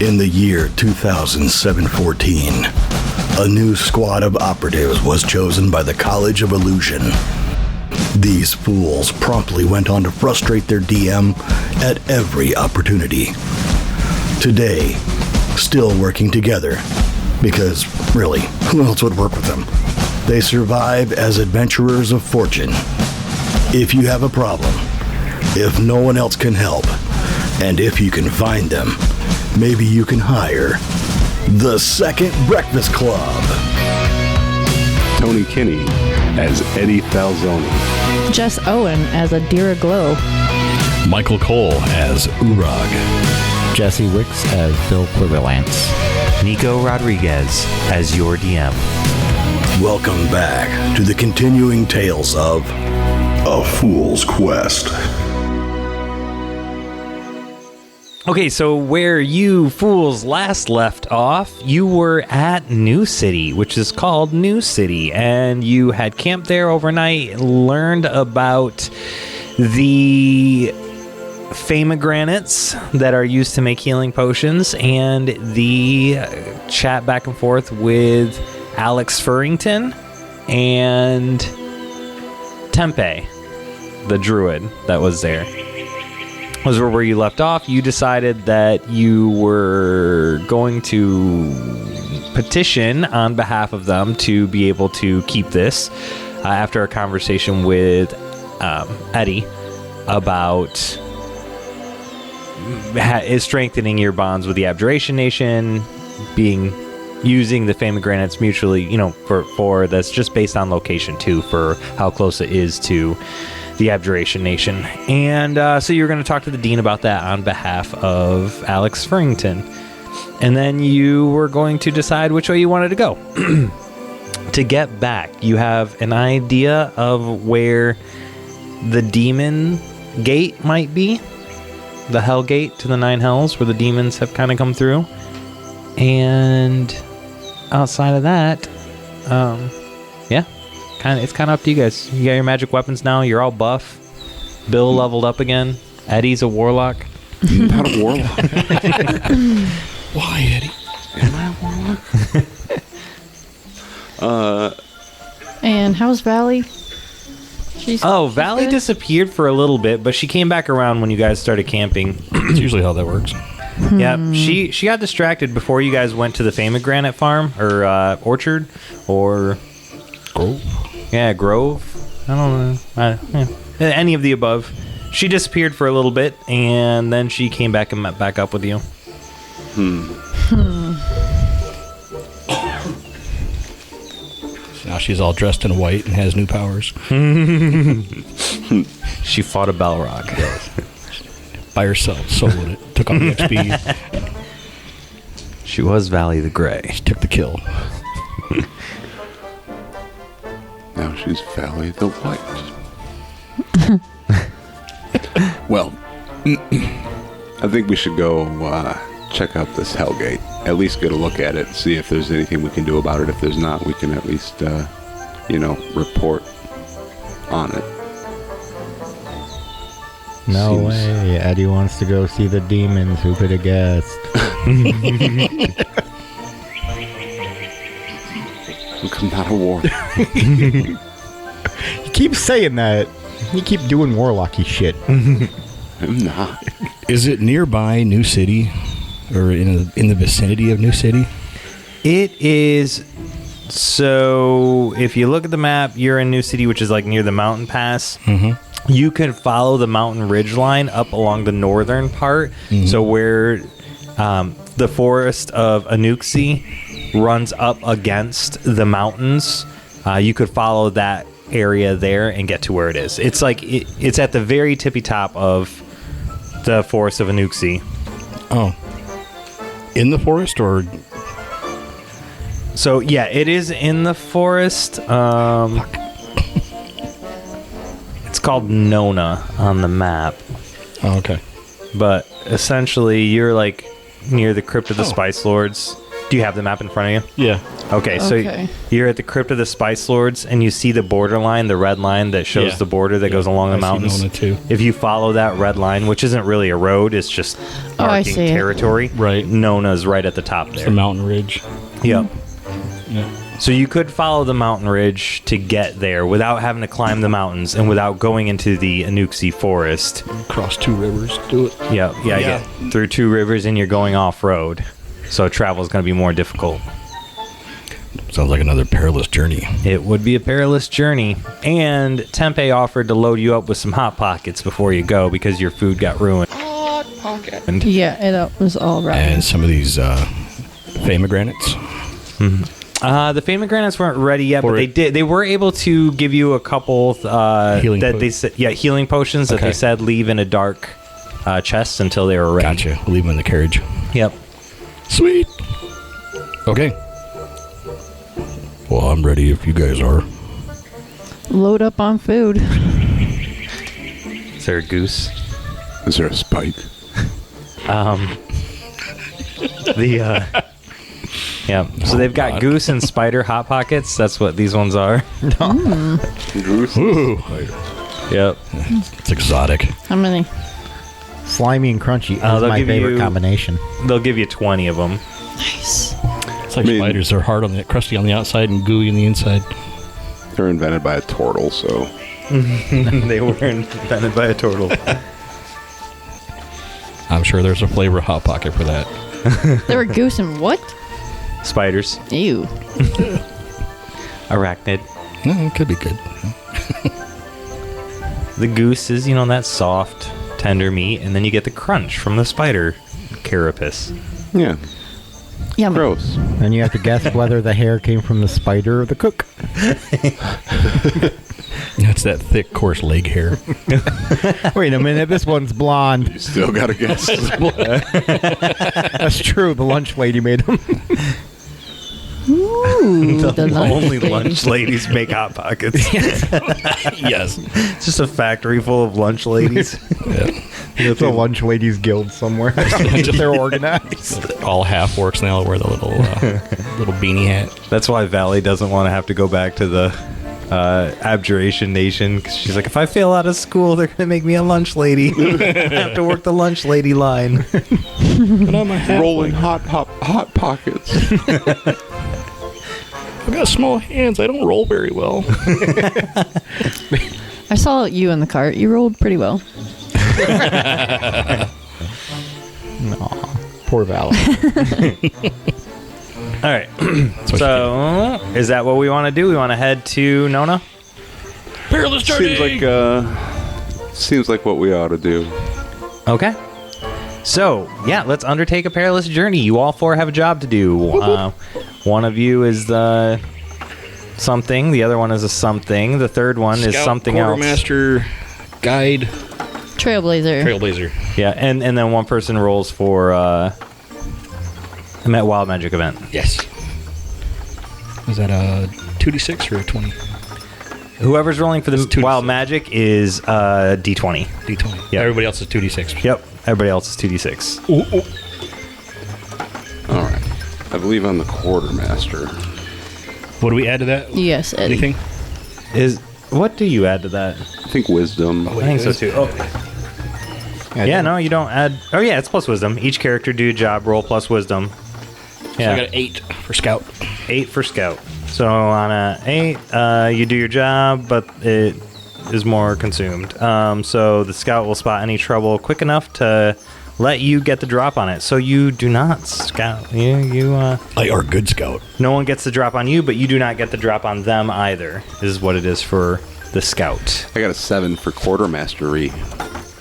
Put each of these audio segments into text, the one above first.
In the year 2014, a new squad of operatives was chosen by the College of Illusion. These fools promptly went on to frustrate their DM at every opportunity. Today, still working together, because really, who else would work with them? They survive as adventurers of fortune. If you have a problem, if no one else can help, and if you can find them, maybe you can hire the Second Breakfast Club. Tony Kinney as Eddie Falzone. Jess Owen as Adira Glow. Michael Cole as Uorag. Jesse Wicks as Phil Quiverlance. Nico Rodriguez as your DM. Welcome back to the continuing tales of A Fool's Quest. Okay, so where you fools last left off, you were at New City, which is called New City, and you had camped there overnight, learned about the Famagranates that are used to make healing potions, and the chat back and forth with Alex Furrington and Tempe, the druid that was there. Those were where you left off. You decided that you were going to petition on behalf of them to be able to keep this after a conversation with Eddie about strengthening your bonds with the Abjuration Nation, using the Famagranates mutually, for that's just based on location too, for how close it is to the Abjuration Nation. And so you're going to talk to the Dean about that on behalf of Alex Furrington. And then you were going to decide which way you wanted to go. To get back, you have an idea of where the demon gate might be. The Hell Gate to the Nine Hells, where the demons have kind of come through. And outside of that, it's kind of up to you guys. You got your magic weapons now. You're all buff. Bill leveled up again. Eddie's a warlock. Not a warlock. Why, Eddie? Am I a warlock? And how's Valley? Valley disappeared for a little bit, but she came back around when you guys started camping. That's usually how that works. Yeah, she got distracted before you guys went to the Famogranate farm, or orchard, or Grove. Yeah, Grove. I don't know. Any of the above. She disappeared for a little bit, and then she came back and met back up with you. Now she's all dressed in white and has new powers. She fought a Balrog. By herself, soloed it. Took all the XP. She was Valley the Grey. She took the kill. Now she's Valley the White. Well, I think we should go check out this Hellgate. At least get a look at it, see if there's anything we can do about it. If there's not, we can at least, report on it. No way. Eddie wants to go see the demons. Who could have guessed? Look, I'm not a warlock. You keep saying that. You keep doing warlocky shit. I'm not. Is it nearby New City? Or in the vicinity of New City? It is. So if you look at the map, you're in New City, which is like near the mountain pass. Mm-hmm. You can follow the mountain ridge line up along the northern part. Mm-hmm. So where the forest of Anuxi runs up against the mountains, you could follow that area there and get to where it is. It's like it's at the very tippy top of the forest of Anuxi. Oh. In the forest, or? So yeah, it is in the forest. It's called Nona on the map. Oh, okay. But essentially, you're like near the Crypt of the Spice Lords. Do you have the map in front of you? Yeah. Okay, so Okay. you're at the Crypt of the Spice Lords, and you see the border line, the red line that shows Yeah. the border that goes along the I see mountains. Nona too. If you follow that red line, which isn't really a road, it's just Oh, I marking see it. territory. Right. Nona's right at the top It's there. the mountain ridge. Yep. Yeah. So you could follow the mountain ridge to get there without having to climb the mountains and without going into the Anuxi forest. Cross 2 rivers. Do it. Yep. Yeah. Yeah. Get through 2 rivers and you're going off road. So travel is going to be more difficult. Sounds like another perilous journey. It would be a perilous journey. And Tempe offered to load you up with some Hot Pockets before you go because your food got ruined. Yeah, it was all right. And some of these Famagranites. The Famagranites weren't ready yet, Or- but they were able to give you a couple Healing that po- they said healing potions that Okay. they said leave in a dark chest until they were ready. Gotcha. We'll leave them in the carriage. Yep. Sweet. Okay. Well, I'm ready if you guys are. Load up on food. Is there a goose? Is there a spike? Yeah. So they've got goose and spider hot pockets. That's what these ones are. Goose? Ooh. Yep. It's exotic. How many? Slimy and crunchy is they'll my give favorite you- combination. They'll give you 20 of them. Nice. It's like I mean- spiders. They're hard on the crusty on the outside and gooey on the inside. They're invented by a turtle, so They were invented by a turtle. I'm sure there's a flavor of Hot Pocket for that. They were goose and what? Spiders. Ew. Arachnid. No, it could be good. The goose is, that soft, tender meat, and then you get the crunch from the spider carapace. yeah, Yummy. gross. And you have to guess whether the hair came from the spider or the cook. It's that thick, coarse leg hair. Wait a minute, this one's blonde. You still gotta guess. That's true, the lunch lady made them. Ooh, the Only lunch ladies make Hot Pockets. Yes. It's just a factory full of lunch ladies. It's a lunch ladies guild somewhere. They're organized. All half orcs now wear the little little beanie hat. That's why Valley doesn't want to have to go back to the Abjuration Nation. 'Cause she's like, if I fail out of school, they're going to make me a lunch lady. I have to work the lunch lady line. Put on my hat. Rolling hot pockets. I've got small hands. I don't roll very well. I saw you in the cart. You rolled pretty well. Poor Val. All right. what So, is that what we want to do? We want to head to Nona? Perilous journey. Seems like what we ought to do. Okay. So, yeah, let's undertake a perilous journey. You all 4 have a job to do. One of you is the something. The other one is a something. The third one is something else. Quartermaster, guide, Trailblazer. trailblazer. Yeah, and then one person rolls for Wild Magic event. Yes. Is that a 2d6 or a 20? Whoever's rolling for the 2d6. Wild Magic is D20. D20. Yeah. Everybody else is 2d6. Yep. Everybody else is 2d6. All right. I believe I'm the quartermaster. What do we add to that? Yes, Eddie. Anything? What do you add to that? I think wisdom. I think so too. Oh. Yeah, no, you don't add. Oh, yeah, it's plus wisdom. Each character do a job, roll plus wisdom. So I got an 8 for scout. 8 for scout. So on a 8, you do your job, but it is more consumed. So the scout will spot any trouble quick enough to let you get the drop on it. So you do not scout. I are good scout. No one gets the drop on you, but you do not get the drop on them either. This is what it is for the scout. I got a 7 for quartermastery.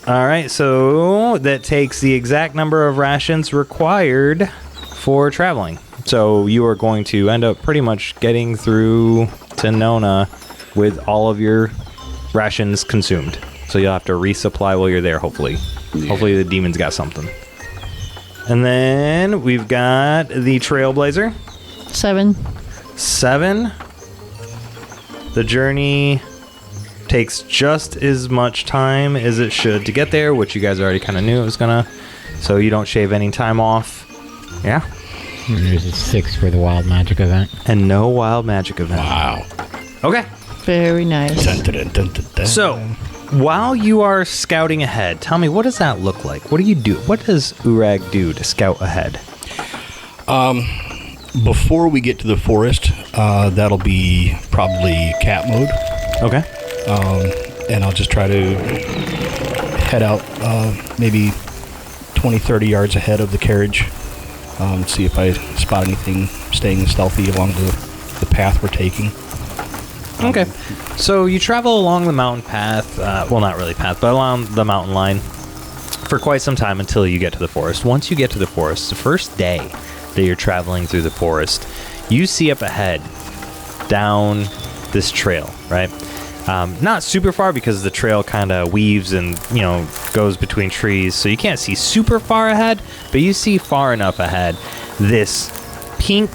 All right, so that takes the exact number of rations required for traveling. So you are going to end up pretty much getting through to Nona with all of your rations consumed. So you'll have to resupply while you're there, hopefully. Yeah. Hopefully the demons got something. And then we've got the Trailblazer. 7. 7. The journey takes just as much time as it should to get there, which you guys already kind of knew it was gonna. So you don't shave any time off. Yeah. And there's a 6 for the wild magic event. And no wild magic event. Wow. Okay. Very nice. Dun, dun, dun, dun, dun, dun. So, while you are scouting ahead, tell me, what does that look like? What do you do? What does Uorag do to scout ahead? Before we get to the forest, that'll be probably cat mode. Okay. And I'll just try to head out maybe 20, 30 yards ahead of the carriage. See if I spot anything staying stealthy along the path we're taking. Okay. So you travel along the mountain path, well, not really path, but along the mountain line for quite some time until you get to the forest. Once you get to the forest, the first day that you're traveling through the forest, you see up ahead down this trail, right? Not super far because the trail kind of weaves and, goes between trees, so you can't see super far ahead, but you see far enough ahead this pink,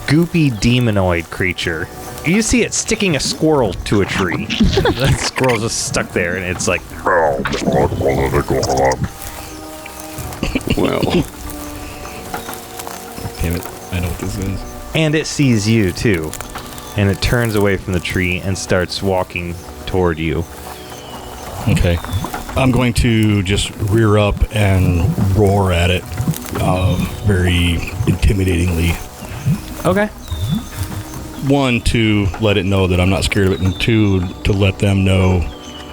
goopy demonoid creature. You see it sticking a squirrel to a tree. That squirrel's just stuck there, and it's like... Well, Damn it, I know what this is. And it sees you, too. And it turns away from the tree and starts walking toward you. Okay. I'm going to just rear up and roar at it very intimidatingly. Okay. 1, to let it know that I'm not scared of it, and 2, to let them know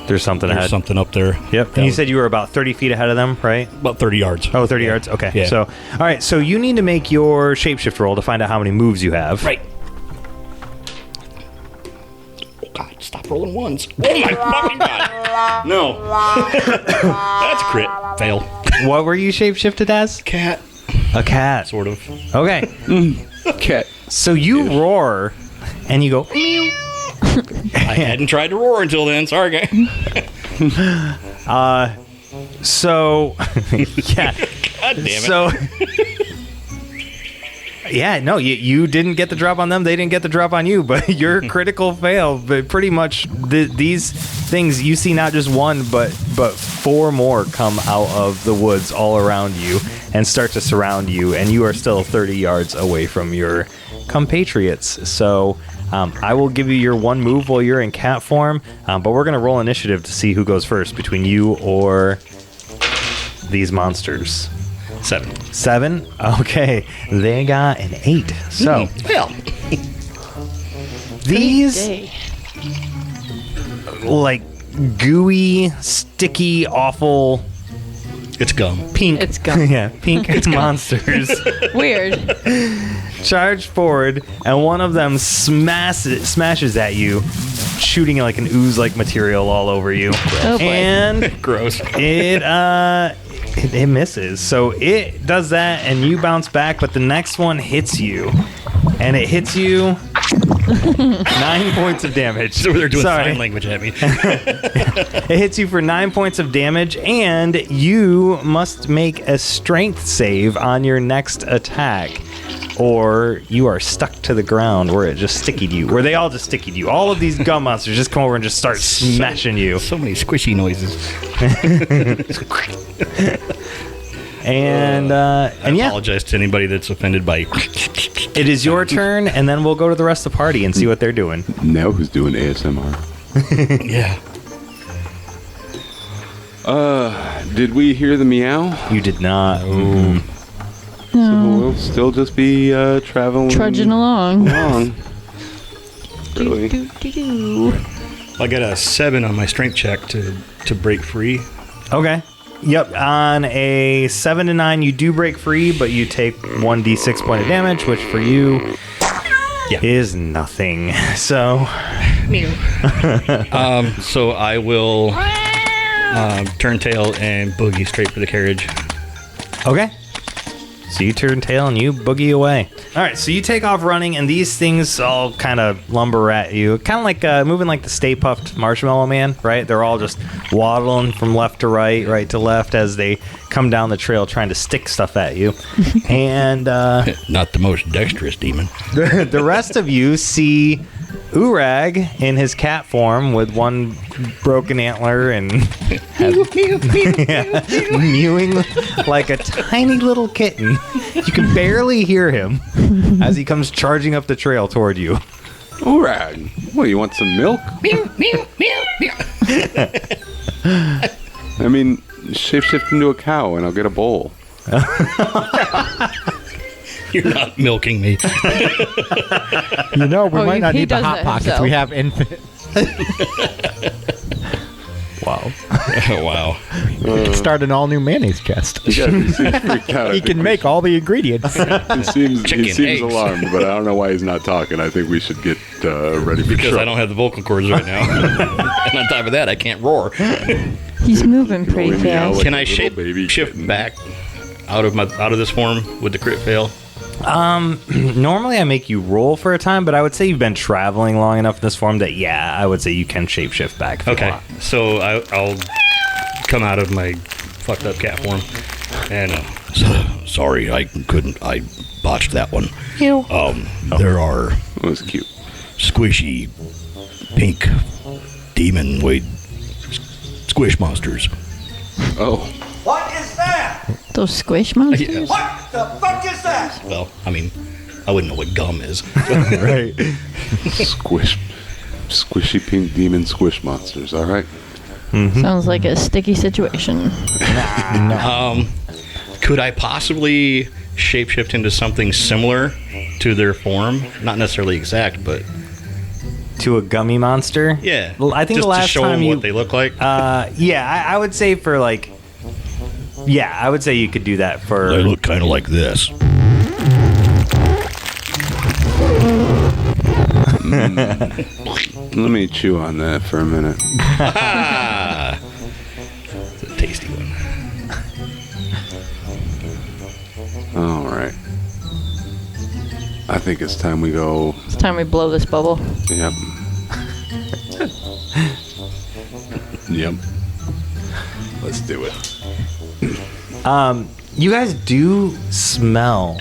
There's something there's ahead. something up there. Yep. And you said you were about 30 feet ahead of them, right? About 30 yards. Oh, 30 yards? Okay. Yeah. So, all right. So you need to make your shapeshift roll to find out how many moves you have. Right. Oh, God, stop rolling ones. Oh, my fucking God. No. That's a crit. Fail. What were you shapeshifted as? Cat. A cat. Sort of. Okay. cat. So you roar, and you go, meow. I hadn't tried to roar until then. Sorry, guys. So, yeah. God damn it. So, yeah, no, you didn't get the drop on them. They didn't get the drop on you, but your critical fail. But pretty much these things, you see not just one, but 4 more come out of the woods all around you and start to surround you, and you are still 30 yards away from your compatriots. So I will give you your 1 move while you're in cat form, but we're going to roll initiative to see who goes first between you or these monsters. 7? Okay. They got an 8. So, Well, these, Day. like, gooey, sticky, awful, it's gum. pink. It's gum. Yeah, pink monsters Weird. charge forward, and one of them smashes at you, shooting like an ooze-like material all over you. Oh, boy. And Gross. it misses. So it does that, and you bounce back, but the next one hits you, and it hits you 9 points of damage. So they're doing Sorry. sign language at me. It hits you for 9 points of damage, and you must make a strength save on your next attack, or you are stuck to the ground where it just stickied you, where they all just stickied you. All of these gum monsters just come over and just start smashing you. So many squishy noises. And I yeah, apologize to anybody that's offended by. it is your turn, and then we'll go to the rest of the party and see what they're doing. Now who's doing ASMR? Yeah. Did we hear the meow? You did not. No. So we'll still just be traveling. Trudging along. Really? I got a 7 on my strength check to break free. Okay. Yep. On a 7 to 9, you do break free, but you take 1d6 point of damage, which for you is nothing. So, So I will turn tail and boogie straight for the carriage. okay. So you turn tail and you boogie away. All right, so you take off running, and these things all kind of lumber at you. Kind of like moving like the Stay Puft Marshmallow Man, right? They're all just waddling from left to right to left as they come down the trail trying to stick stuff at you. And Not the most dexterous demon. the rest of you see Uorag in his cat form with one broken antler and mewing like a tiny little kitten. You can barely hear him as he comes charging up the trail toward you. Uorag, what, you want some milk? I mean, shapeshift into a cow and I'll get a bowl. You're not milking me. We might not he need the does hot that pockets. himself. We have infinite. Wow. Wow. We could start an all-new mayonnaise chest. He seems freaked out. He can make all the ingredients. He seems eggs. alarmed, but I don't know why he's not talking. I think we should get ready for Because trouble. I don't have the vocal cords right now. And on top of that, I can't roar. He's moving pretty only meow fast. like Can a I little shape baby shift kitten. back out of this form with the crit fail? Normally I make you roll for a time, but I would say you've been traveling long enough in this form that, I would say you can shapeshift back. If you Okay, want. so I'll come out of my fucked up cat form, and sorry, I botched that one. There are That was cute. squishy pink demon squish monsters. Oh, Those squish monsters? Yes. What the fuck is that? Well, I mean, I wouldn't know what gum is. Right. squishy pink demon squish monsters. All right. Sounds like a sticky situation. Could I possibly shapeshift into something similar to their form? Not necessarily exact, but To a gummy monster? yeah. Well, I think just the last to show time them you... what they look like. I would say for like... Yeah, I would say you could do that for... They look kind of like this. Let me chew on that for a minute. It's a tasty one. All right. I think it's time we go. It's time we blow this bubble. Yep. Yep. Let's do it. You guys do smell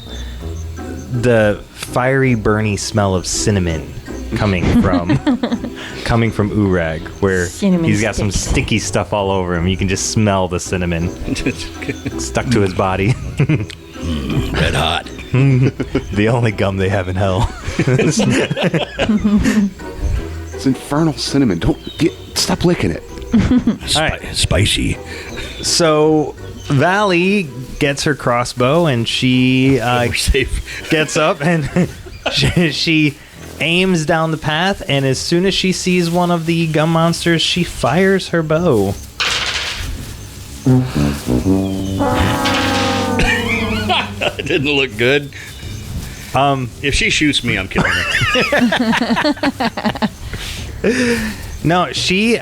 the fiery, burny smell of cinnamon coming from Uorag, where Cinnamon he's got some sticks. sticky stuff all over him. You can just smell the cinnamon stuck to his body. Red hot. The only gum they have in hell. It's infernal cinnamon. Stop licking it. Spicy. So Valley gets her crossbow and she We're safe. gets up and she aims down the path, and as soon as she sees one of the gum monsters, she fires her bow. It didn't look good. If she shoots me, I'm killing her. No, she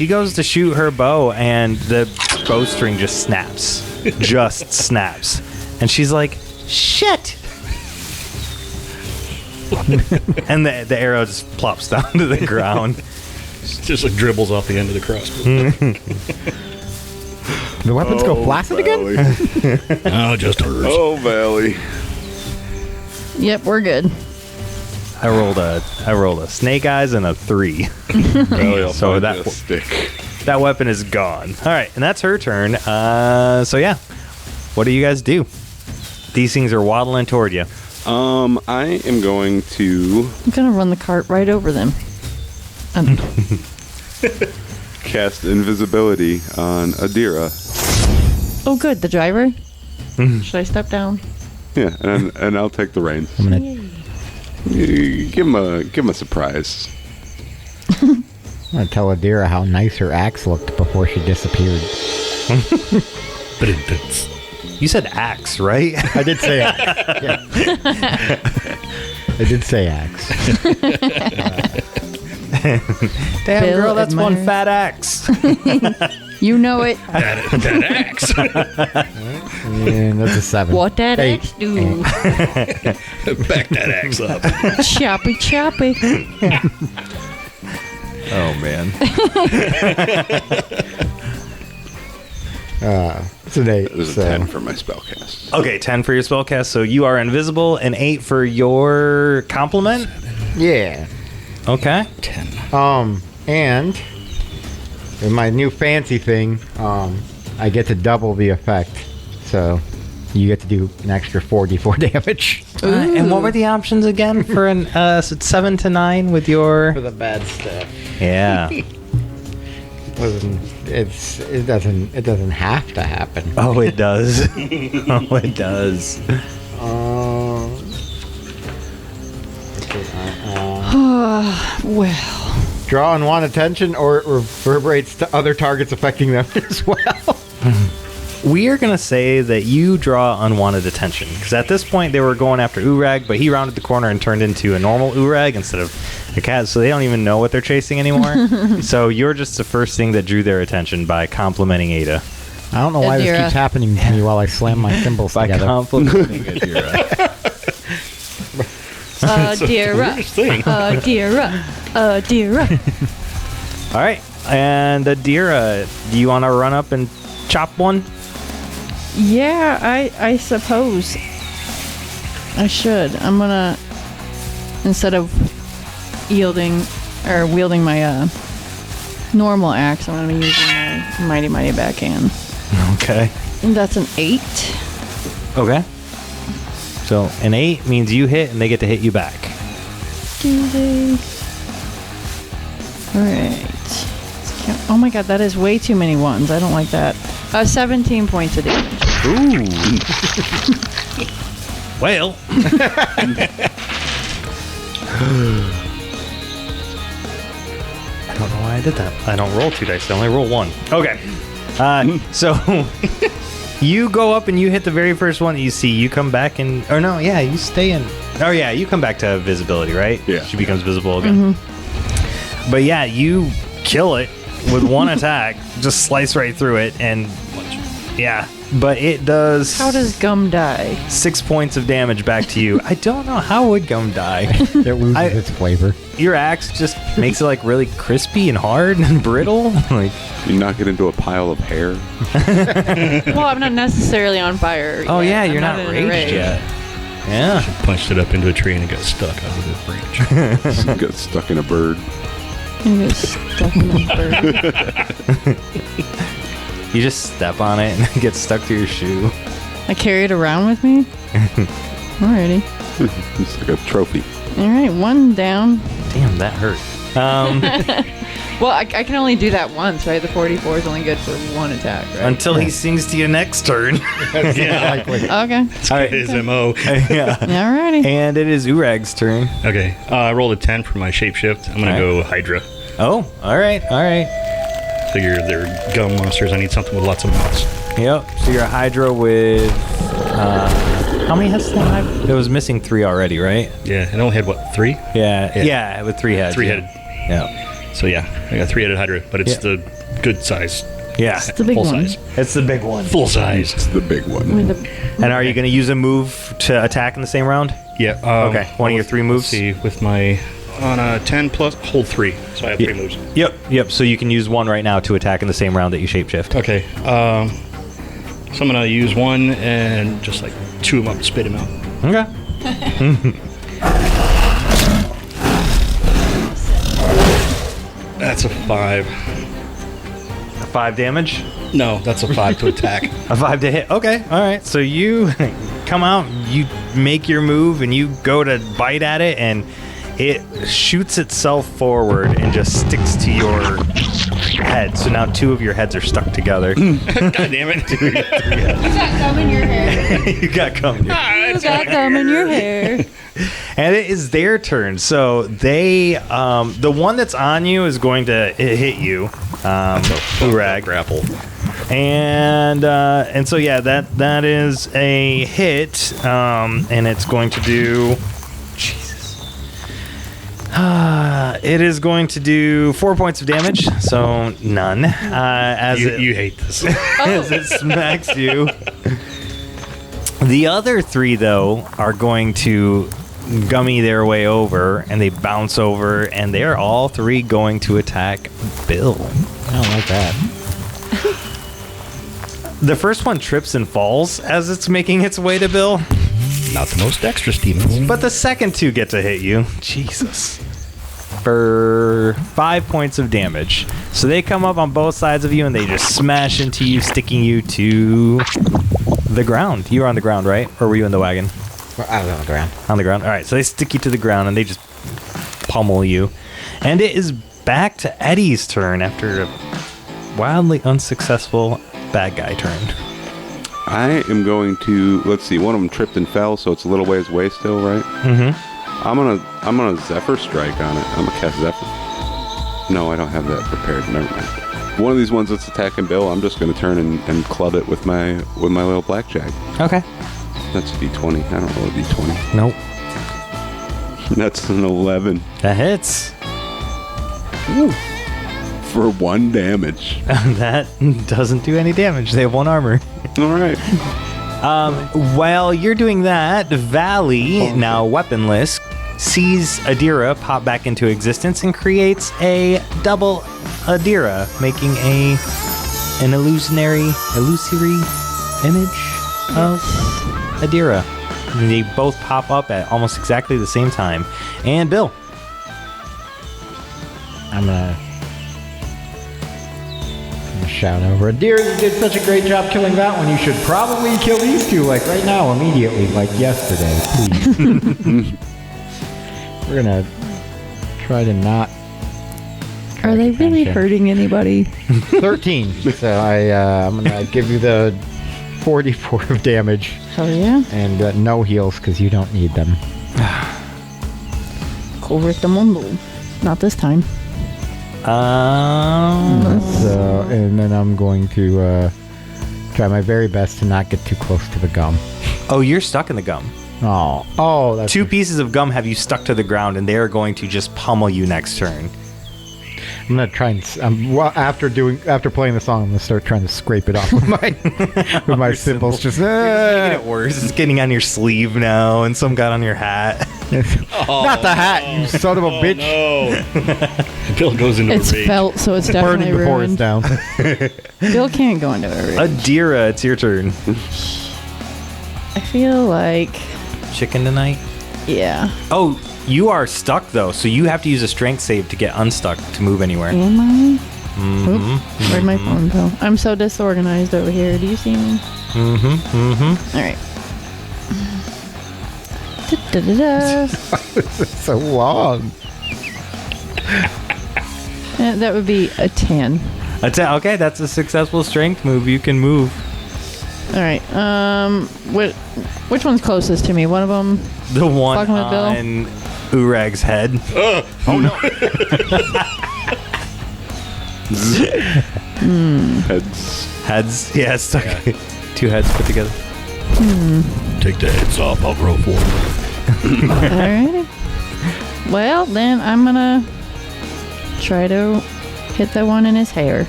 goes to shoot her bow, and the bowstring just snaps. Just snaps. And she's like, shit! And the arrow just plops down to the ground. Just like dribbles off the end of the crossbow. The weapons go flaccid again? Oh, just hers. Oh, Valley. Yep, we're good. I rolled a snake eyes and a 3. Valley, I'll So find that- you a stick. That weapon is gone. All right, and that's her turn. So yeah, what do you guys do? These things are waddling toward you. I am going to I'm gonna run the cart right over them. cast invisibility on Adira. Oh, good. The driver. Should I step down? Yeah, and I'll take the reins. I'm gonna Give him a surprise. tell Adira how nice her axe looked before she disappeared. You said axe, right? I did say axe. Yeah. I did say axe. Damn, Bill girl, that's one admires- fat axe. You know it. That axe. And that's a 7. What that 8. axe do? Back that axe up. Choppy, choppy. Oh man. It's an 8. There's a 10 for my spellcast. Okay, 10 for your spellcast. So you are invisible, and 8 for your compliment. Yeah. Okay. 10. And in my new fancy thing, I get to double the effect. So you get to do an extra 4d4 damage. And what were the options again for an 7 to 9 with your? For the bad stuff. Yeah. It doesn't have to happen. Oh, it does. Oh, it does. Well, Draw unwanted attention, or it reverberates to other targets affecting them as well. We are going to say that you draw unwanted attention. Because at this point, they were going after Uorag, but he rounded the corner and turned into a normal Uorag instead of a cat, so they don't even know what they're chasing anymore. So you're just the first thing that drew their attention by complimenting Ada. I don't know why this Adira. keeps happening to me while I slam my cymbals By together. complimenting Adira. Adira, Adira. All right. And Adira, do you want to run up and chop one? Yeah, I suppose I should. I'm gonna, instead of wielding my normal axe, I'm gonna be using my mighty backhand. Okay. And that's an 8. Okay. So an 8 means you hit and they get to hit you back. Do they? All right. Oh my god, that is way too many ones. I don't like that. 17 points of damage. Ooh. Well. I don't know why I did that. I don't roll 2 dice. I only roll 1. Okay. So you go up and you hit the very first one that you see. You come back and... Or no, yeah, you stay in... Oh, yeah, you come back to visibility, right? Yeah. She becomes visible again. Mm-hmm. But yeah, you kill it with one attack. Just slice right through it and... Yeah. But it does... How does gum die? 6 points of damage back to you. I don't know. How would gum die? It loses its flavor. Your axe just makes it like really crispy and hard and brittle. Like You knock it into a pile of hair. Well, I'm not necessarily on fire. Oh yet. yeah, I'm you're not in a raged rage. yet. Yeah. Punched it up into a tree and it got stuck out of the branch. Got stuck in a bird. You get stuck in the bird. You just step on it and it gets stuck to your shoe. I carry it around with me. Alrighty. It's like a trophy. All right, one down. Damn, that hurt. Well, I can only do that once, right? The 44 is only good for one attack, right? Until he sings to you next turn. Yeah. Okay. All right. His MO. Yeah. Alrighty. And it is Urag's turn. Okay. I rolled a 10 for my shapeshift. I'm going to go Hydra. Oh, all right. All right. Figure they're gum monsters. I need something with lots of mouths. Yep. So you're a Hydra with... how many heads did it have? It was missing 3 already, right? Yeah. It only had, what, 3? Yeah, with 3 heads. 3-headed. Yeah. So, yeah. I got 3-headed Hydra, but it's the good size. Yeah. The big Full one. size. It's the big one. Full size. It's the big one. With the- And are you going to use a move to attack in the same round? Yeah. Okay, one of your 3 moves? Let's see, with my... On a 10 plus, hold 3. So I have 3 moves. Yep. So you can use 1 right now to attack in the same round that you shapeshift. Okay. So I'm going to use 1 and just like chew him up and spit him out. Okay. That's a 5. 5 damage? No, that's a 5 to attack. A 5 to hit. Okay. All right. So you come out, you make your move, and you go to bite at it, and it shoots itself forward and just sticks to your head. So now 2 of your heads are stuck together. God damn it. You got gum in your hair. You got coming. You got gum in your hair. And it is their turn. So they, the one that's on you is going to hit you, Uorag. Grapple. And so yeah, that is a hit, and it's going to do. It is going to do 4 points of damage, so none. As You hate this. as it smacks you. The other 3, though, are going to gummy their way over, and they bounce over, and they're all 3 going to attack Bill. I don't like that. The first one trips and falls as it's making its way to Bill, Not the most dexterous demons. but the second 2 get to hit you. Jesus. for 5 points of damage. So they come up on both sides of you and they just smash into you, sticking you to the ground. You were on the ground, right? Or were you in the wagon? I was on the ground. On the ground. All right, so they stick you to the ground and they just pummel you. And it is back to Eddie's turn after a wildly unsuccessful bad guy turn. I am going to, let's see, one of them tripped and fell, so it's a little ways away still, right? Mm-hmm. I'm gonna Zephyr Strike on it. I'm gonna cast Zephyr. No, I don't have that prepared. Never mind. One of these ones that's attacking Bill, I'm just gonna turn and club it with my little blackjack. Okay. That's a D20. I don't roll a D20. Nope. That's an 11 That hits. for 1 damage. That doesn't do any damage. They have 1 armor. All right. While you're doing that, Valley, now weaponless, sees Adira pop back into existence and creates a double Adira, making an illusory image of Adira. And they both pop up at almost exactly the same time. And Bill. I'm gonna shout over, Adira, you did such a great job killing that one. You should probably kill these two, like right now, immediately, like yesterday, please. We're gonna try to not. Are they really hurting anybody? 13. So I'm gonna give you the 44 of damage. Hell yeah. And no heals because you don't need them. Correctamundo. Not this time. So, and then I'm going to try my very best to not get too close to the gum. Oh, you're stuck in the gum. Oh, that's 2 pieces of gum have you stuck to the ground, and they are going to just pummel you next turn. I'm gonna try and after playing the song, I'm gonna start trying to scrape it off with my symbols. Just Making it worse. It's getting on your sleeve now, and some got on your hat. Not the hat, you son of a bitch. No. Bill goes into It's a rage. felt, so it's Burning definitely before ruined. it's down. Bill can't go into a rage. Adira, it's your turn. I feel like, Chicken tonight? yeah. Oh, you are stuck, though, so you have to use a strength save to get unstuck to move anywhere. Am I? Oop, where'd my phone go? I'm so disorganized over here. Do you see me? All right. Da-da-da-da. So long. That would be a 10. Okay, that's a successful strength move. You can move. All right. Which one's closest to me? One of them. The one Fucking with Bill? on Uorag's head. Oh no. Heads. Yeah, it's stuck. 2 heads put together. Take the heads off. I'll roll for you. Alrighty. Well, then I'm gonna try to hit that one in his hair.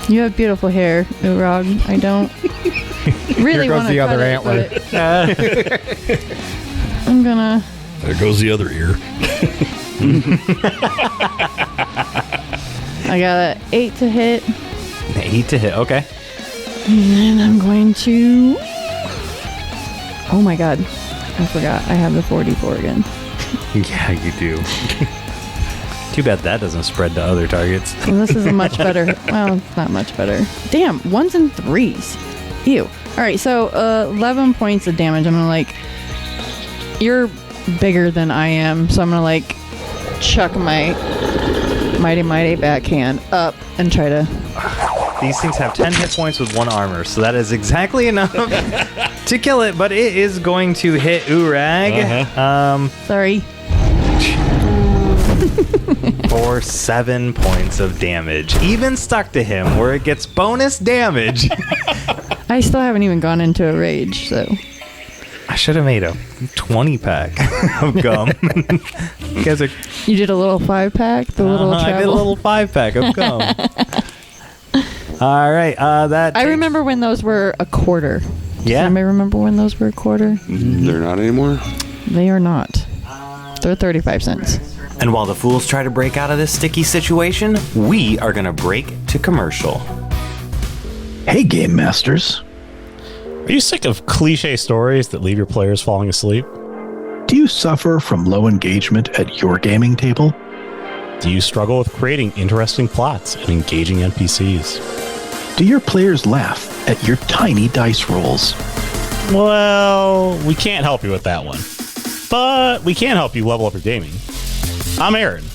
You have beautiful hair, Uorag. I don't really want to the other cut antler. it, but I'm gonna. There goes the other ear. I got an 8 to hit, 8 to hit. Okay. and I'm going to. Oh my god! I forgot. I have the 44 again. Yeah, you do. Too bad that doesn't spread to other targets. Well, this is a much better. Well, it's not much better. Damn, 1s and 3s. Ew. All right, so 11 points of damage. I'm gonna you're bigger than I am, so I'm gonna chuck my mighty backhand up and try to. These things have 10 hit points with 1 armor, so that is exactly enough to kill it. But it is going to hit Uorag. Sorry. For 7 points of damage. Even stuck to him, where it gets bonus damage. I still haven't even gone into a rage, so. I should have made a 20-pack of gum. You guys are. You did a little 5-pack, the little travel. I did a little 5-pack of gum. All right, that. I remember when those were a quarter. Yeah. Does anybody remember when those were a quarter? They're not anymore. They are not. They're 35 cents. And while the fools try to break out of this sticky situation, we are going to break to commercial. Hey, Game Masters. Are you sick of cliche stories that leave your players falling asleep? Do you suffer from low engagement at your gaming table? Do you struggle with creating interesting plots and engaging NPCs? Do your players laugh at your tiny dice rolls? Well, we can't help you with that one. But we can help you level up your gaming. I'm Aaron.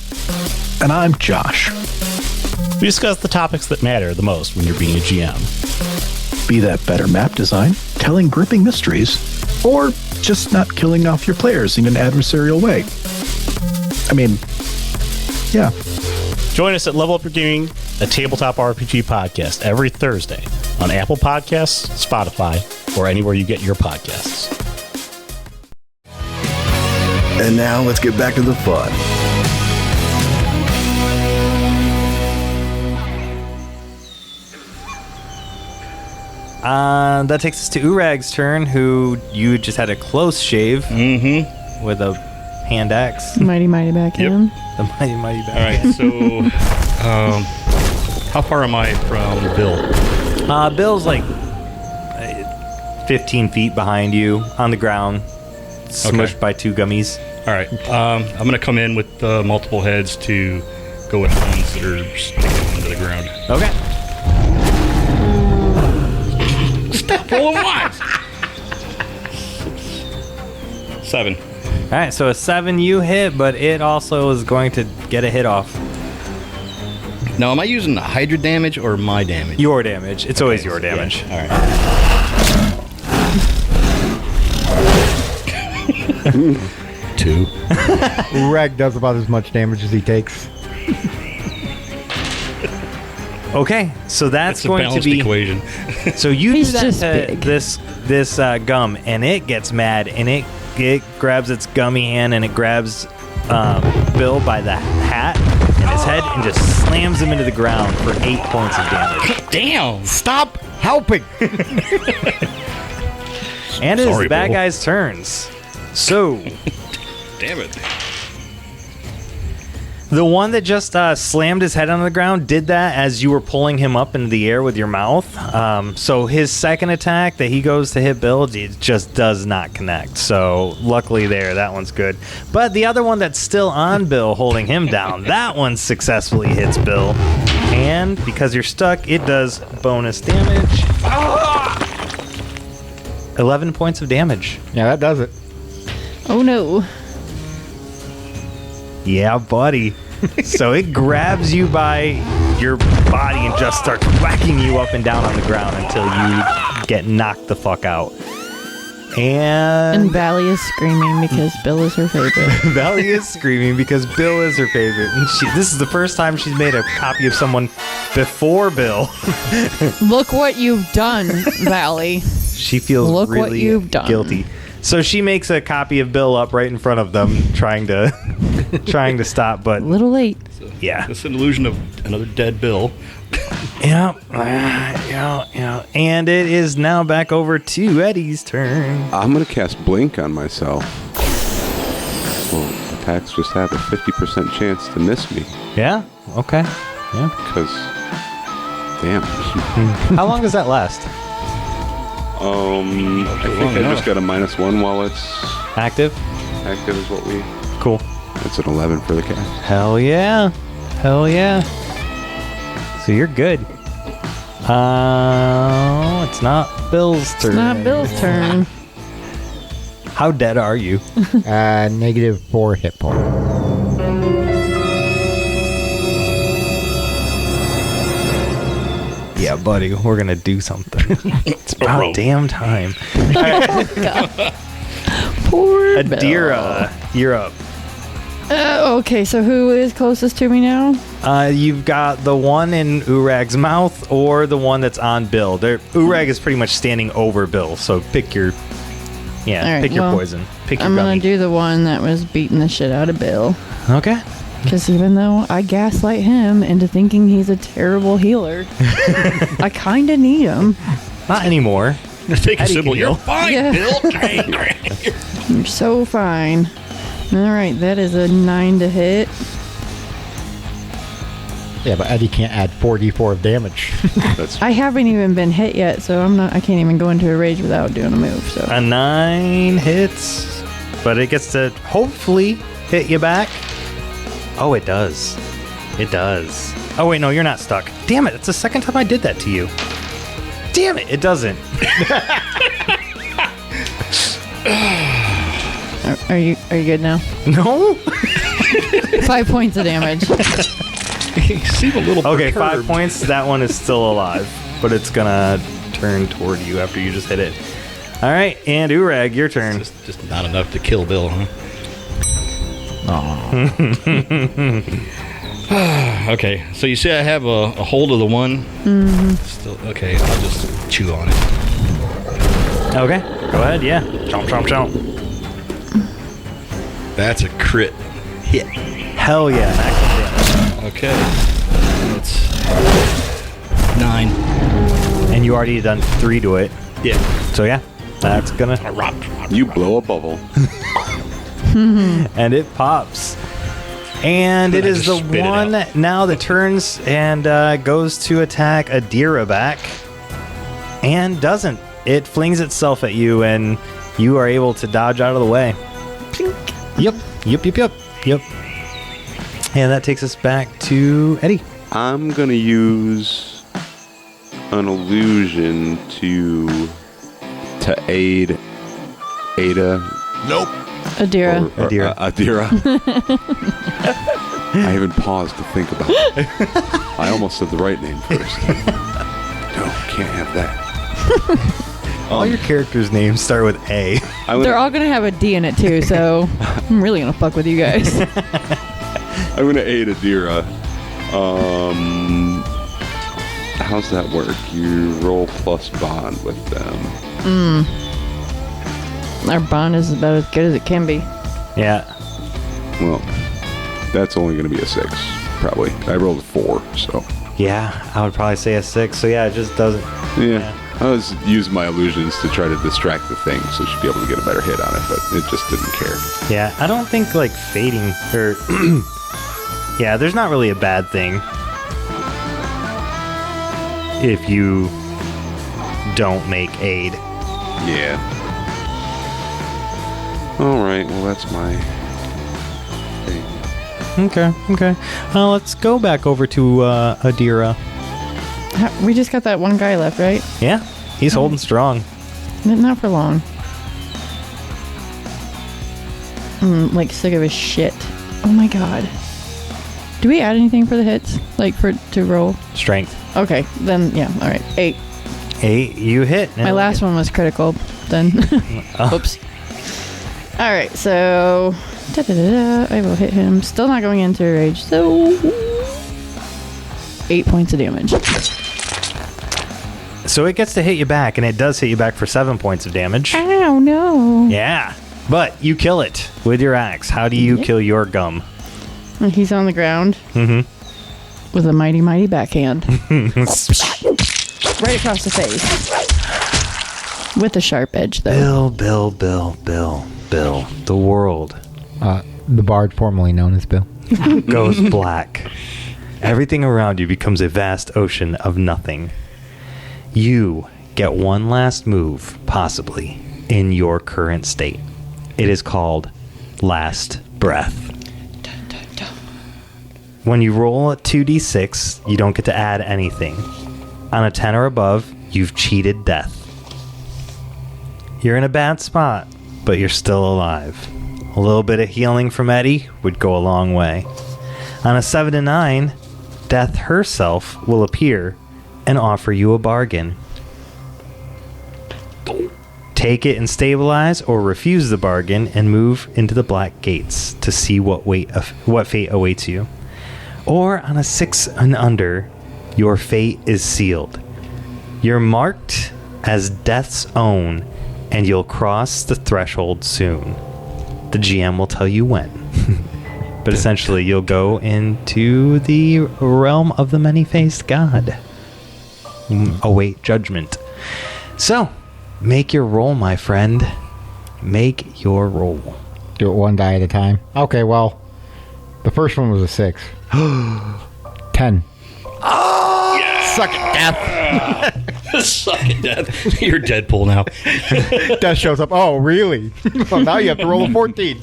And I'm Josh. We discuss the topics that matter the most when you're being a GM. Be that better map design, telling gripping mysteries, or just not killing off your players in an adversarial way. I mean, yeah. Join us at Level Up Your Gaming, a tabletop RPG podcast, every Thursday on Apple Podcasts, Spotify, or anywhere you get your podcasts. And now let's get back to the fun. That takes us to Uorag's turn, who you just had a close shave with a hand axe. Mighty backhand. The mighty back. All right, so how far am I from Bill? Bill's like 15 feet behind you on the ground, smushed by two gummies. All right, I'm going to come in with multiple heads to go with the ones that are sticking into the ground. Okay. Full of ones. 7. All right, so a 7 you hit, but it also is going to get a hit off. Now, am I using the Hydra damage or my damage? Your damage. It's always your damage. Yeah. All right. 2. Uorag does about as much damage as he takes. Okay, so that's a going to balanced be equation. So you do He's that just to big. this gum, and it gets mad, and it grabs its gummy hand, and it grabs Bill by the hat and his head, and just slams him into the ground for 8 points of damage. Damn! Stop helping! And it is Sorry, the bad Bill. guys' turns. So Damn it. the one that just slammed his head on the ground did that as you were pulling him up into the air with your mouth. So his second attack that he goes to hit Bill, it just does not connect. So luckily there, that one's good. But the other one that's still on Bill, holding him down, that one successfully hits Bill. And because you're stuck, it does bonus damage. 11 points of damage. Yeah, that does it. Oh no. Yeah, buddy. So it grabs you by your body and just starts whacking you up and down on the ground until you get knocked the fuck out. And Valley is screaming because Bill is her favorite. Valley is screaming because Bill is her favorite. And this is the first time she's made a copy of someone before Bill. Look what you've done, Valley. She feels Look what really you've done. guilty. So she makes a copy of Bill up right in front of them, trying to stop, but A little late. yeah. It's an illusion of another dead Bill. Yeah. And it is now back over to Eddie's turn. I'm going to cast Blink on myself. Well, attacks just have a 50% chance to miss me. Yeah? Okay. Yeah. Because, damn. How long does that last? I think I just got a -1 while it's Active? active is what we... Cool. It's an 11 for the cast. Hell yeah. Hell yeah. So you're good. It's not Bill's turn. It's not Bill's turn. How dead are you? -4 hit point. Yeah, buddy, we're gonna do something. It's about rope. damn time. Poor Adira, you're up. Okay, so who is closest to me now? You've got the one in Uorag's mouth or the one that's on Bill. Uorag is pretty much standing over Bill, so pick your... Yeah, All right, pick your well, poison. Pick your I'm gummy. gonna do the one that was beating the shit out of Bill. Okay. Because even though I gaslight him into thinking he's a terrible healer, I kind of need him. Not anymore. Take a Eddie symbol. can You're heal. fine, Yeah. Bill. You're so fine. All right, that is a 9 to hit. Yeah, but Eddie can't add 4d4 of damage. That's I haven't even been hit yet, so I can't even go into a rage without doing a move. So A 9 hits, but it gets to hopefully hit you back. Oh, it does. It does. Oh, wait, no, you're not stuck. Damn it, it's the second time I did that to you. Damn it, it doesn't. Are you good now? No? 5 points of damage. You seem a little Okay, perturbed. 5 points. That one is still alive, but it's gonna turn toward you after you just hit it. All right, and Uorag, your turn. Just not enough to kill Bill, huh? Okay, so you say I have a hold of the one. Mm-hmm. Still, okay, I'll just chew on it. Okay, go ahead. Yeah, chomp, chomp, chomp. That's a crit hit. Hell yeah, maximum damage. Okay, that's 9. And you already done 3 to it. Yeah. So yeah, that's gonna. You blow a bubble. And it pops. And it I is the just spit it one out. now that turns and goes to attack Adira back. And doesn't. It flings itself at you, and you are able to dodge out of the way. Yep. And that takes us back to Eddie. I'm gonna use an illusion to aid Ada. Nope. Adira. Or Adira. Adira. I even paused to think about it. I almost said the right name first. No, can't have that. All your characters' names start with A. They're all going to have a D in it, too, so I'm really going to fuck with you guys. I'm gonna aid Adira. How's that work? You roll plus bond with them. Our bond is about as good as it can be. Yeah. Well, that's only gonna be a 6, probably. I rolled a 4, so. Yeah, I would probably say a 6. So yeah, it just doesn't. Yeah. I was using my illusions to try to distract the thing so she'd be able to get a better hit on it, but it just didn't care. Yeah, I don't think like fading or. Yeah, there's not really a bad thing if you don't make aid. Yeah. Alright, well that's my thing. Okay. Let's go back over to Adira. We just got that one guy left, right? Yeah, he's holding strong. Not for long. I'm like sick of his shit. Oh my god. Do we add anything for the hits? Like to roll? Strength. Okay, then yeah, alright. 8. 8, you hit. My last one was critical, then. Oops. Alright, so I will hit him. Still not going into rage, so 8 points of damage. So it gets to hit you back, and it does hit you back for 7 points of damage. Ow, no. Yeah, but you kill it with your axe. How do you kill your gum? He's on the ground. Mm-hmm. With a mighty, mighty backhand. Right across the face. With a sharp edge, though. Bill. The world The bard formerly known as Bill. goes black. Everything around you becomes a vast ocean of nothing. You get one last move, possibly, in your current state. It is called Last Breath. When you roll a 2d6, you don't get to add anything. On a 10 or above, you've cheated death. You're in a bad spot, but you're still alive. A little bit of healing from Eddie would go a long way. On a 7 to 9, Death herself will appear and offer you a bargain. Take it and stabilize, or refuse the bargain and move into the black gates to see what fate awaits you. Or on a 6 and under, your fate is sealed. You're marked as Death's own, and you'll cross the threshold soon. The GM will tell you when. But essentially, you'll go into the realm of the many-faced god. Await judgment. So, make your roll, my friend. Make your roll. Do it one die at a time. Okay, well, the first one was a 6. 10. Oh! Yes! Suck it, Death. Suck it, Death. You're Deadpool now. Death shows up. Oh, really? Well, now you have to roll a 14.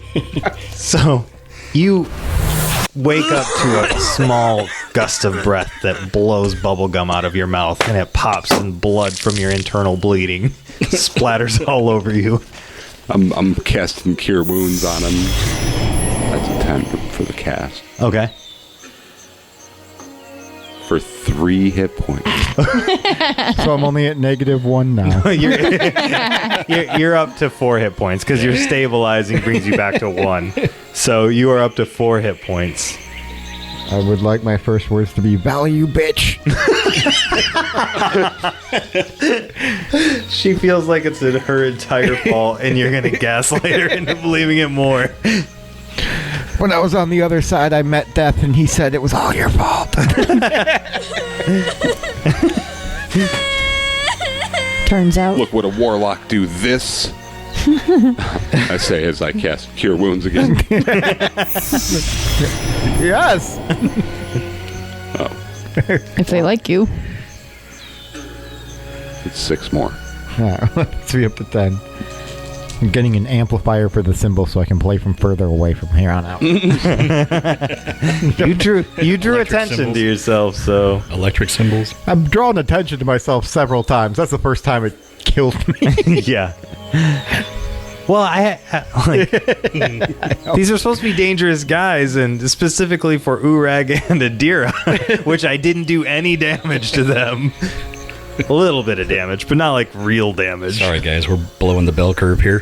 So, you wake up to a small gust of breath that blows bubblegum out of your mouth, and it pops, and blood from your internal bleeding splatters all over you. I'm casting Cure Wounds on him. That's a 10 for the cast. Okay. For 3 hit points. So I'm only at -1 now. You're up to 4 hit points because your stabilizing brings you back to 1. So you are up to 4 hit points. I would like my first words to be value, bitch. She feels like it's her entire fault, and you're going to gaslight her into believing it more. When I was on the other side, I met Death, and he said it was all your fault. Turns out. Look, would a warlock do this? I say as I cast Cure Wounds again. Yes. Oh, If they like you. it's 6 more. Let's be up to 10. I'm getting an amplifier for the cymbal so I can play from further away from here on out. You drew Electric attention symbols. to yourself, so Electric symbols. I've drawn attention to myself several times. That's the first time it killed me. yeah. Well, these are supposed to be dangerous guys, and specifically for Uorag and Adira, which I didn't do any damage to them. A little bit of damage, but not like real damage. Sorry, guys. We're blowing the bell curve here.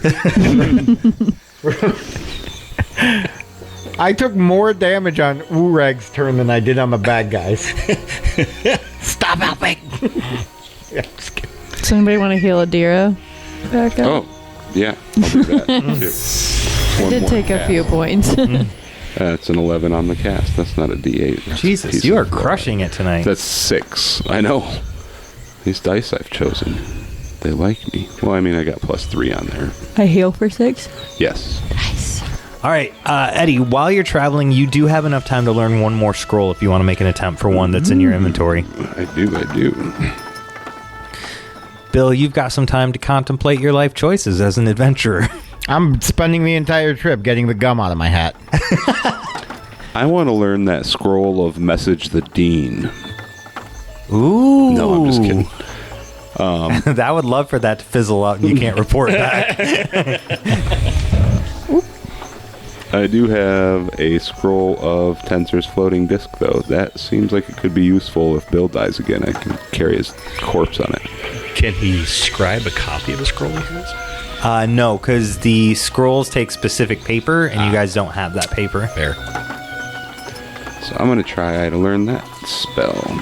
I took more damage on Uorag's turn than I did on the bad guys. Stop helping! Yeah, just kidding. Does anybody want to heal Adira back up? Oh, yeah. I'll do that, too. One Did more take a cast. few points. That's an 11 on the cast. That's not a D8. That's a Jesus, piece you of are crushing it tonight. That's 6. I know. These dice I've chosen, they like me. Well, I mean, I got +3 on there. I heal for 6. Yes. Nice. All right, Eddie, while you're traveling, you do have enough time to learn one more scroll if you want to make an attempt for one that's in your inventory. I do. Bill, you've got some time to contemplate your life choices as an adventurer. I'm spending the entire trip getting the gum out of my hat. I want to learn that scroll of Message the Dean. Ooh. No, I'm just kidding. I would love for that to fizzle out and you can't report back. I do have a scroll of Tensor's floating disc, though. That seems like it could be useful if Bill dies again. I can carry his corpse on it. Can he scribe a copy of the scroll he has? No, because the scrolls take specific paper, and you guys don't have that paper. Fair. So I'm going to try to learn that spell.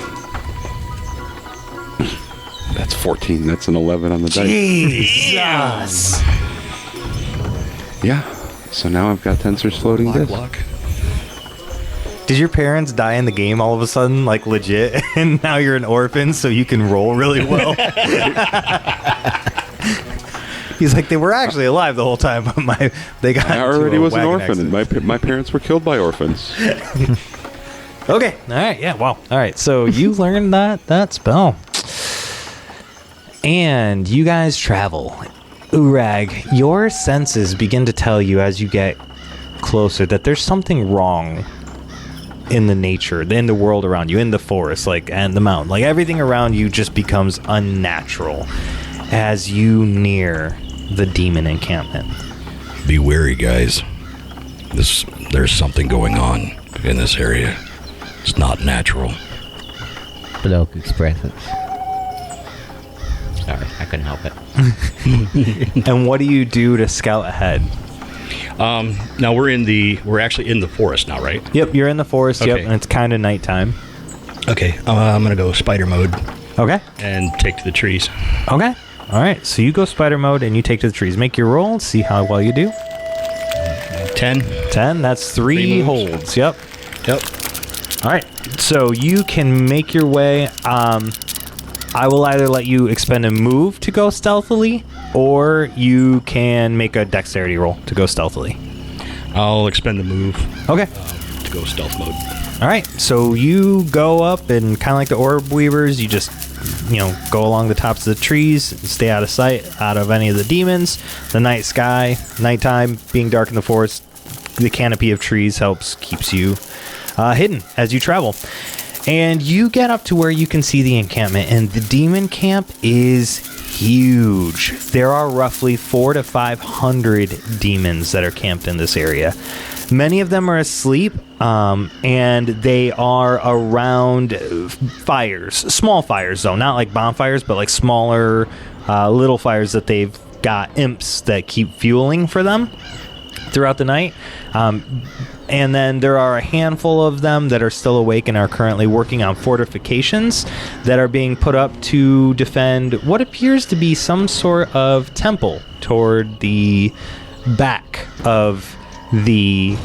That's 14. That's an 11 on the dice. Jesus! Yeah. So now I've got Tensor's floating disc. Block. Did your parents die in the game all of a sudden, like legit, and now you're an orphan, so you can roll really well? He's like, they were actually alive the whole time, but they got. I already was an orphan, accident. and my parents were killed by orphans. Okay. All right. Yeah. Wow. All right. So you learned that spell, and you guys travel. Uorag, your senses begin to tell you as you get closer that there's something wrong in the nature, in the world around you, in the forest, and the mountain. Like everything around you just becomes unnatural as you near the demon encampment. Be wary, guys. There's something going on in this area. It's not natural. Bloke expresses. Sorry, I couldn't help it. And what do you do to scout ahead? Now we're actually in the forest now, right? Yep, you're in the forest. Okay. Yep, and it's kind of nighttime. Okay. I'm gonna go spider mode Okay. and take to the trees. Okay. All right. So you go spider mode and you take to the trees. Make your roll. See how well you do. 10. 10. That's 3 3 moves. holds. Yep. Yep. All right. So you can make your way. I will either let you expend a move to go stealthily, or you can make a dexterity roll to go stealthily. I'll expend the move Okay. to go stealth mode. All right. So you go up and kind of like the orb weavers, you just go along the tops of the trees, stay out of sight, out of any of the demons. The night sky, nighttime, being dark in the forest, the canopy of trees keeps you hidden as you travel. And you get up to where you can see the encampment, and the demon camp is huge. There are roughly 400 to 500 demons that are camped in this area. Many of them are asleep, and they are around fires. Small fires, though. Not like bonfires, but like smaller little fires that they've got imps that keep fueling for them throughout the night. And then there are a handful of them that are still awake and are currently working on fortifications that are being put up to defend what appears to be some sort of temple toward the back of the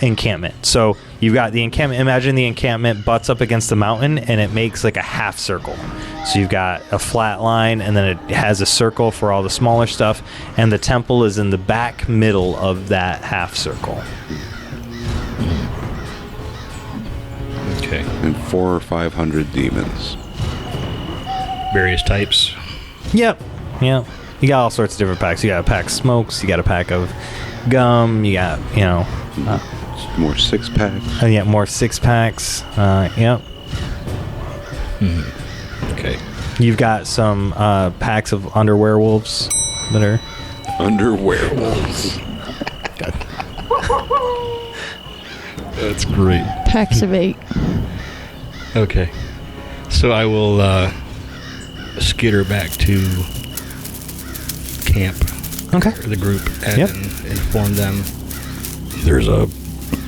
encampment. So you've got the encampment. Imagine the encampment butts up against the mountain, and it makes like a half circle. So you've got a flat line, and then it has a circle for all the smaller stuff, and the temple is in the back middle of that half circle. Okay. And 400 or 500 demons. Various types. Yep. You got all sorts of different packs. You got a pack of smokes. You got a pack of gum. You got, more 6-packs. Yeah, more 6-packs. Yep. Okay. You've got some packs of underwerewolves that are... Underwerewolves. That's great. Packs of 8. Okay. So I will skitter back to camp. Okay. Or the group and inform them. There's a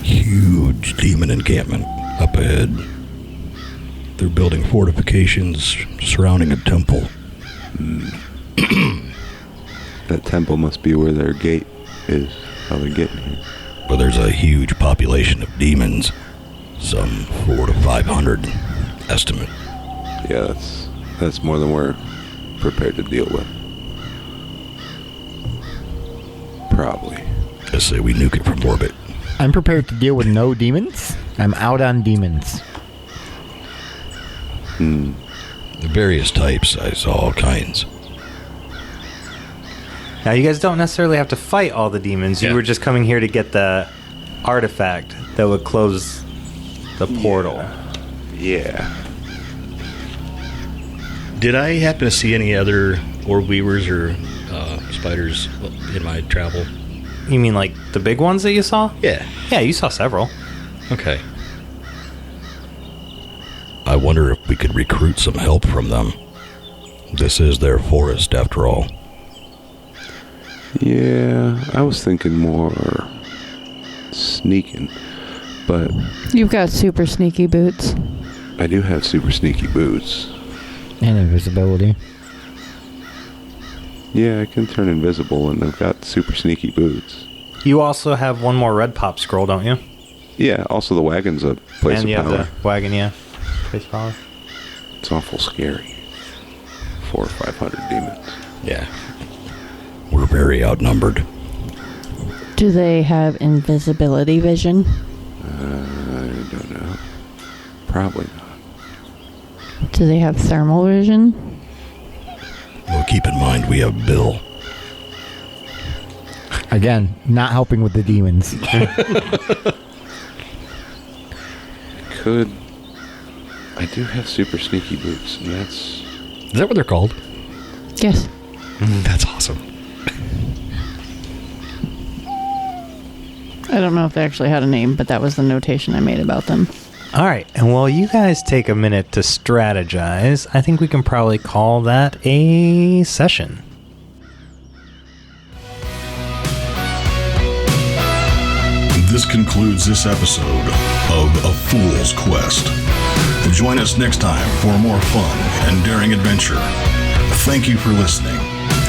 huge demon encampment up ahead. They're building fortifications surrounding a temple. That temple must be where their gate is, how they're getting here. But there's a huge population of demons. Some 400 to 500 estimate. Yeah, that's more than we're prepared to deal with. Probably. I say we nuke it from orbit. I'm prepared to deal with no demons. I'm out on demons. The various types, I saw all kinds. Now, you guys don't necessarily have to fight all the demons. You were just coming here to get the artifact that would close the portal. Yeah. Did I happen to see any other orb weavers or spiders in my travel? You mean like the big ones that you saw? Yeah. Yeah, you saw several. Okay. I wonder if we could recruit some help from them. This is their forest, after all. Yeah, I was thinking more sneaking, but... You've got super sneaky boots. I do have super sneaky boots. And invisibility. Yeah, I can turn invisible, and I've got super sneaky boots. You also have one more red pop scroll, don't you? Yeah, also the wagon's a place and of you power. have the wagon, yeah. Place power. It's awful scary. 400 or 500 demons. Yeah. We're very outnumbered. Do they have invisibility vision? I don't know. Probably not. Do they have thermal vision? Well, keep in mind we have Bill. Again, not helping with the demons. I do have super sneaky boots, and that's... Is that what they're called? Yes. That's awesome. I don't know if they actually had a name, but that was the notation I made about them. All right, and while you guys take a minute to strategize, I think we can probably call that a session. This concludes this episode of A Fool's Quest. Join us next time for more fun and daring adventure. Thank you for listening,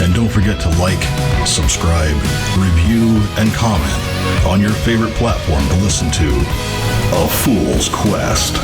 and don't forget to like, subscribe, review, and comment on your favorite platform to listen to A Fool's Quest.